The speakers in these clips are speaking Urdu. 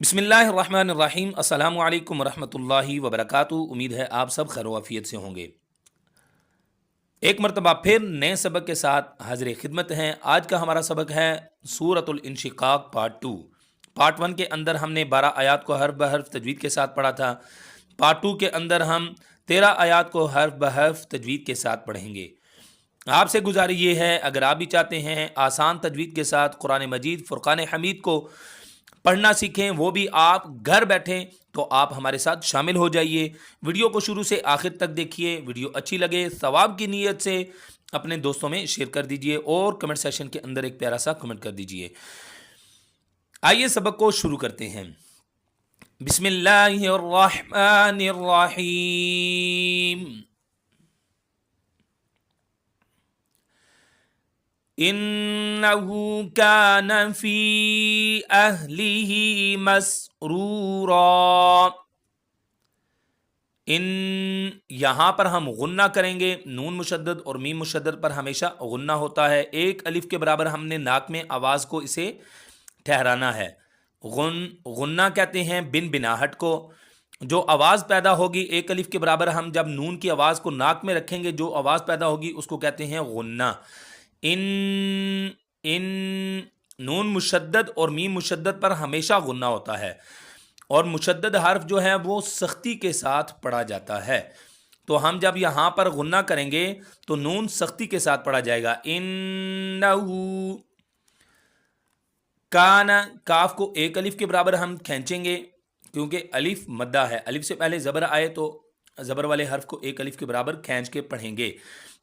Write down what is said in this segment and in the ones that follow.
بسم اللہ الرحمن الرحیم، السلام علیکم ورحمۃ اللہ وبرکاتہ۔ امید ہے آپ سب خیر و عافیت سے ہوں گے۔ ایک مرتبہ پھر نئے سبق کے ساتھ حاضر خدمت ہیں۔ آج کا ہمارا سبق ہے سورۃ الانشقاق پارٹ 2۔ پارٹ 1 کے اندر ہم نے 12 آیات کو حرف بحرف تجوید کے ساتھ پڑھا تھا۔ پارٹ 2 کے اندر ہم 13 آیات کو حرف بحرف تجوید کے ساتھ پڑھیں گے۔ آپ سے گزارش یہ ہے، اگر آپ بھی چاہتے ہیں آسان تجوید کے ساتھ قرآن مجید فرقان حمید کو پڑھنا سیکھیں، وہ بھی آپ گھر بیٹھیں، تو آپ ہمارے ساتھ شامل ہو جائیے۔ ویڈیو کو شروع سے آخر تک دیکھیے۔ ویڈیو اچھی لگے ثواب کی نیت سے اپنے دوستوں میں شیئر کر دیجیے اور کمنٹ سیکشن کے اندر ایک پیارا سا کمنٹ کر دیجیے۔ آئیے سبق کو شروع کرتے ہیں۔ بسم اللہ الرحمن الرحیم۔ انہو کان فی اہلہ مسرورا۔ ان یہاں پر ہم غنہ کریں گے، نون مشدد اور میم مشدد پر ہمیشہ غنہ ہوتا ہے۔ ایک الف کے برابر ہم نے ناک میں آواز کو اسے ٹھہرانا ہے۔ غنہ کہتے ہیں بن بناہٹ کو۔ جو آواز پیدا ہوگی ایک الف کے برابر، ہم جب نون کی آواز کو ناک میں رکھیں گے، جو آواز پیدا ہوگی اس کو کہتے ہیں غنہ۔ ان نون مشدد اور میم مشدد پر ہمیشہ غنہ ہوتا ہے، اور مشدد حرف جو ہے وہ سختی کے ساتھ پڑھا جاتا ہے۔ تو ہم جب یہاں پر غنہ کریں گے تو نون سختی کے ساتھ پڑھا جائے گا۔ انہو کان، کاف کو ایک الف کے برابر ہم کھینچیں گے، کیونکہ الف مدہ ہے۔ الف سے پہلے زبر آئے تو زبر والے حرف کو ایک الف کے برابر کھینچ کے پڑھیں گے۔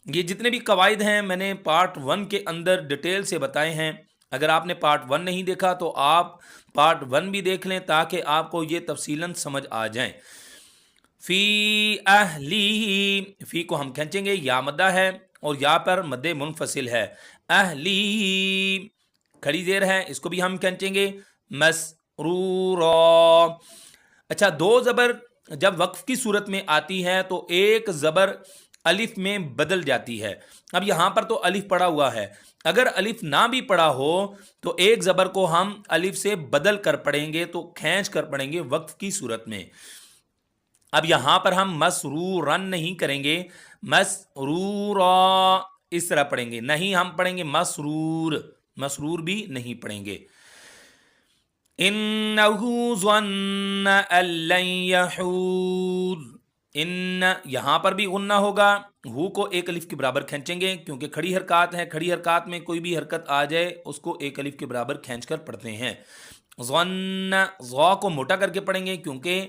یہ جتنے بھی قواعد ہیں میں نے پارٹ 1 کے اندر ڈیٹیل سے بتائے ہیں۔ اگر آپ نے پارٹ 1 نہیں دیکھا تو آپ پارٹ 1 بھی دیکھ لیں، تاکہ آپ کو یہ تفصیلاً سمجھ آ جائیں۔ فی اہلی، فی کو ہم کھینچیں گے، یا مدہ ہے اور یا پر مد منفصل ہے۔ اہلی کھڑی زیر ہے، اس کو بھی ہم کھینچیں گے، مسرورا۔ اچھا، دو زبر جب وقف کی صورت میں آتی ہے تو ایک زبر الف میں بدل جاتی ہے۔ اب یہاں پر تو الف پڑا ہوا ہے، اگر الف نہ بھی پڑا ہو تو ایک زبر کو ہم الف سے بدل کر پڑھیں گے، تو کھینچ کر پڑھیں گے وقف کی صورت میں۔ اب یہاں پر ہم مسرورن نہیں کریں گے، مسرورا اس طرح پڑھیں گے، نہیں ہم پڑھیں گے مسرور، مسرور بھی نہیں پڑھیں گے۔ انہو ظن ان لن یحور، ان یہاں پر بھی غنہ ہوگا، ہو کو ایک الف کے برابر کھینچیں گے، کیونکہ کھڑی حرکات ہے، کھڑی حرکات میں کوئی بھی حرکت آ جائے اس کو ایک الف کے برابر کھینچ کر پڑھتے ہیں۔ ظن، ظا کو موٹا کر کے پڑھیں گے کیونکہ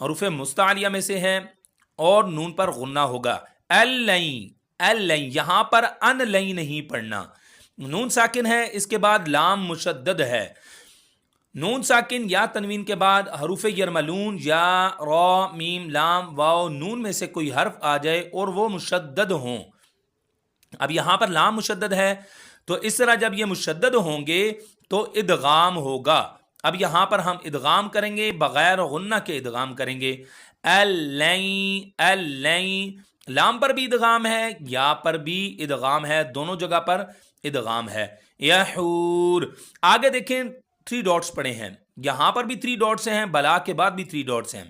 حروف مستعلیہ میں سے ہے، اور نون پر غنہ ہوگا۔ اللین، یہاں پر ان لین نہیں پڑھنا، نون ساکن ہے، اس کے بعد لام مشدد ہے۔ نون ساکن یا تنوین کے بعد حروف یرملون یا را میم لام واو نون میں سے کوئی حرف آ جائے اور وہ مشدد ہوں۔ اب یہاں پر لام مشدد ہے، تو اس طرح جب یہ مشدد ہوں گے تو ادغام ہوگا۔ اب یہاں پر ہم ادغام کریں گے، بغیر غنہ کے ادغام کریں گے۔ اللین، لام پر بھی ادغام ہے، یا پر بھی ادغام ہے، دونوں جگہ پر ادغام ہے۔ یحور، آگے دیکھیں 3 ڈاٹس پڑے ہیں، یہاں پر بھی 3 ڈاٹس ہیں، بلا کے بعد بھی 3 ڈاٹس ہیں۔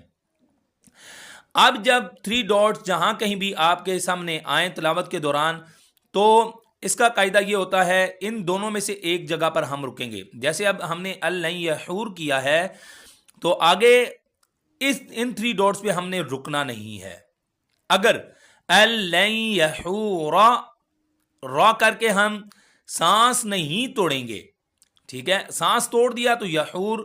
اب جب 3 ڈاٹس جہاں کہیں بھی آپ کے سامنے آئیں تلاوت کے دوران، تو اس کا قاعدہ یہ ہوتا ہے ان دونوں میں سے ایک جگہ پر ہم رکیں گے۔ جیسے اب ہم نے اللن یحور کیا ہے، تو آگے ان 3 ڈاٹس پہ ہم نے رکنا نہیں ہے۔ اگر اللن یحور را کر کے ہم سانس نہیں توڑیں گے، ٹھیک ہے، سانس توڑ دیا تو یحور،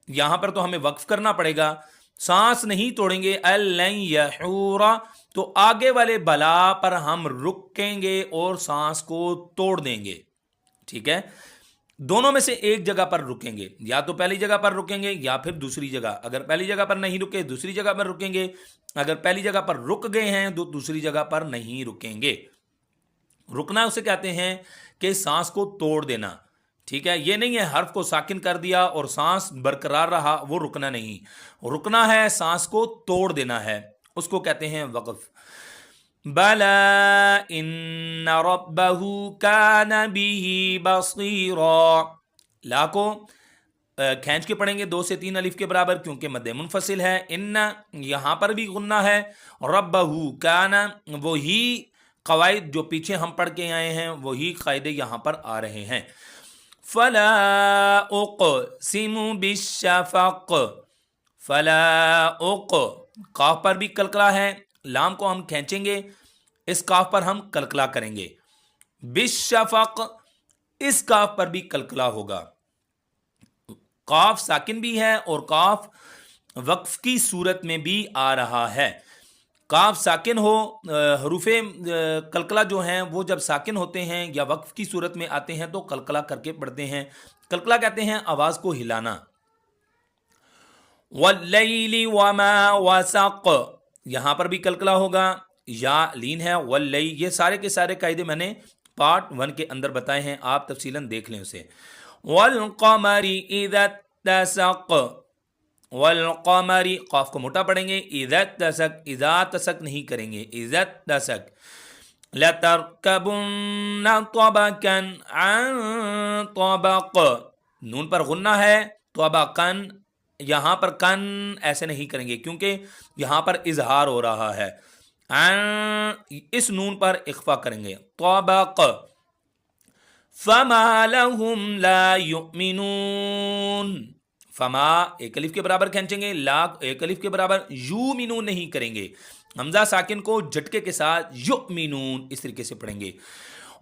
یہاں پر تو ہمیں وقف کرنا پڑے گا، سانس نہیں توڑیں گے، اللن یحورا، تو آگے والے بلا پر ہم رکیں گے اور سانس کو توڑ دیں گے، ٹھیک ہے۔ دونوں میں سے ایک جگہ پر رکیں گے، یا تو پہلی جگہ پر رکیں گے یا پھر دوسری جگہ۔ اگر پہلی جگہ پر نہیں رکے دوسری جگہ پر رکیں گے، اگر پہلی جگہ پر رک گئے ہیں تو دوسری جگہ پر نہیں رکیں گے۔ رکنا اسے کہتے ہیں کہ سانس کو توڑ دینا، ٹھیک ہے، یہ نہیں ہے حرف کو ساکن کر دیا اور سانس برقرار رہا، وہ رکنا نہیں، رکنا ہے سانس کو توڑ دینا ہے، اس کو کہتے ہیں وقف۔ بلا ان ربہ کان بہ بصیرا، لا کو کھینچ کے پڑھیں گے 2 سے 3 الف کے برابر کیونکہ مد منفصل ہے. ان یہاں پر بھی غنہ ہے. ربہ کان وہی قواعد جو پیچھے ہم پڑھ کے آئے ہیں وہی قاعدے یہاں پر آ رہے ہیں. فلا اقسم بالشفق. فلا قاف پر بھی کلکلا ہے. لام کو ہم کھینچیں گے اس کاف پر ہم کلکلا کریں گے. بالشفق اس کاف پر بھی کلکلا ہوگا. کاف ساکن بھی ہے اور کاف وقف کی صورت میں بھی آ رہا ہے. کاف ساکن ہو حروف کلکلا جو ہیں وہ جب ساکن ہوتے ہیں یا وقف کی صورت میں آتے ہیں تو کلکلا کر کے پڑھتے ہیں. کلکلا کہتے ہیں آواز کو ہلانا. واللیل وما وسق یہاں پر بھی کلکلا ہوگا. یا لین ہے. واللیل یہ سارے کے سارے قاعدے میں نے پارٹ 1 کے اندر بتائے ہیں, آپ تفصیلاً دیکھ لیں اسے. والقمر اذا اتسق. والقمر قاف کو موٹا پڑھیں گے. اذا اتسق اذا تسق نہیں کریں گے. اذا اتسق. لترکبن طبقا عن طبق نون پر غنہ ہے. طبقا یہاں پر کن ایسے نہیں کریں گے کیونکہ یہاں پر اظہار ہو رہا ہے. اس نون پر اخفا کریں گے. طبق. فما لهم لا يؤمنون. فما ایک الف کے برابر کھینچیں گے. لا ایک الف کے برابر. یؤمنون نہیں کریں گے. حمزہ ساکن کو جھٹکے کے ساتھ یؤمنون اس طریقے سے پڑھیں گے.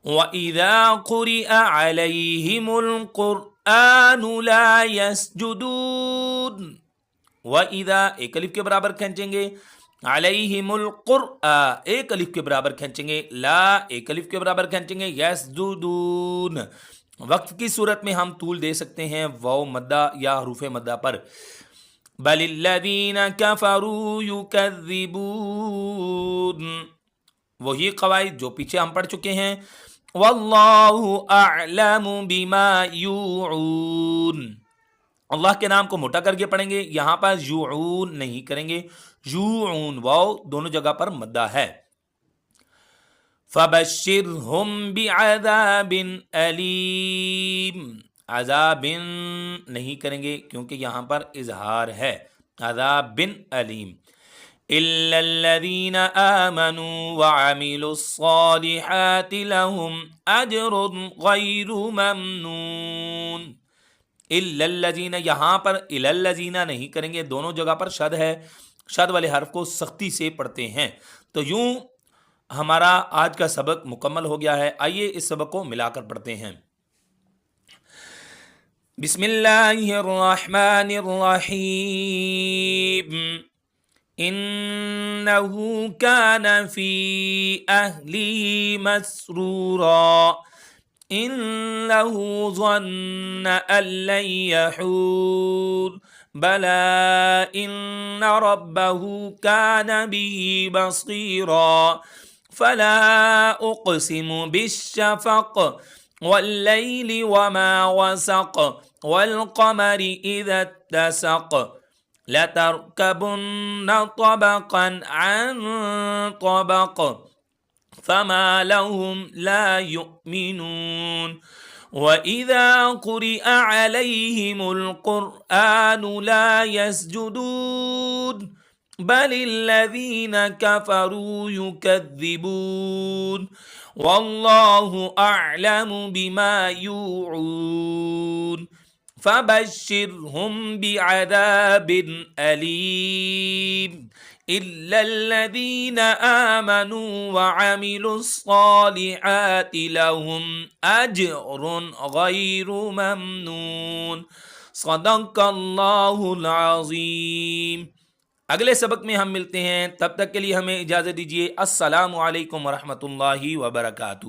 وَإِذَا قُرِئَ عَلَيْهِمُ الْقُرْآنُ لَا يَسْجُدُونَ. وَإِذَا ایک الف کے برابر کھینچیں گے. علیہم القرآن ایک الف کے برابر کھینچیں گے. لا ایک الف کے برابر کھینچیں گے. یسجدون وقف کی صورت میں ہم طول دے سکتے ہیں واو مدہ یا حروف مدہ پر. بل الذین کفروا یکذبون وہی قواعد جو پیچھے ہم پڑھ چکے ہیں. واللہ اعلم بما یوعون. اللہ کے نام کو موٹا کر کے پڑھیں گے. یہاں پر یوعون نہیں کریں گے. یوعون واو دونوں جگہ پر مدہ ہے. فبشرہم بعذاب علیم. عذاب نہیں کریں گے کیونکہ یہاں پر اظہار ہے. عذاب علیم. الا الذین آمنوا وعملوا الصالحات لهم اجر غیر ممنون. الا الذین یہاں پر الا الذین نہیں کریں گے. دونوں جگہ پر شد ہے. شد والے حرف کو سختی سے پڑھتے ہیں. تو یوں ہمارا آج کا سبق مکمل ہو گیا ہے. آئیے اس سبق کو ملا کر پڑھتے ہیں. بسم اللہ الرحمن الرحیم. انہو کان فی اہلہ مسرورا انہو ظن ان لن یحور بلا ان ربہ کان به بصیرا. فلا اقسم بالشفق واللیل وما وسق والقمر اذا اتسق. لتركبن طبقا عن طبق فما لهم لا يؤمنون. وإذا قرئ عليهم القرآن لا يسجدون بل الذين كفروا يكذبون. والله أعلم بما يوعون. فبشرهم بعذاب أليم. إلا الذين آمنوا وعملوا الصالحات لهم أجر غير ممنون. صدق اللہ العظیم. اگلے سبق میں ہم ملتے ہیں. تب تک کے لیے ہمیں اجازت دیجیے. السلام علیکم ورحمۃ اللہ وبرکاتہ.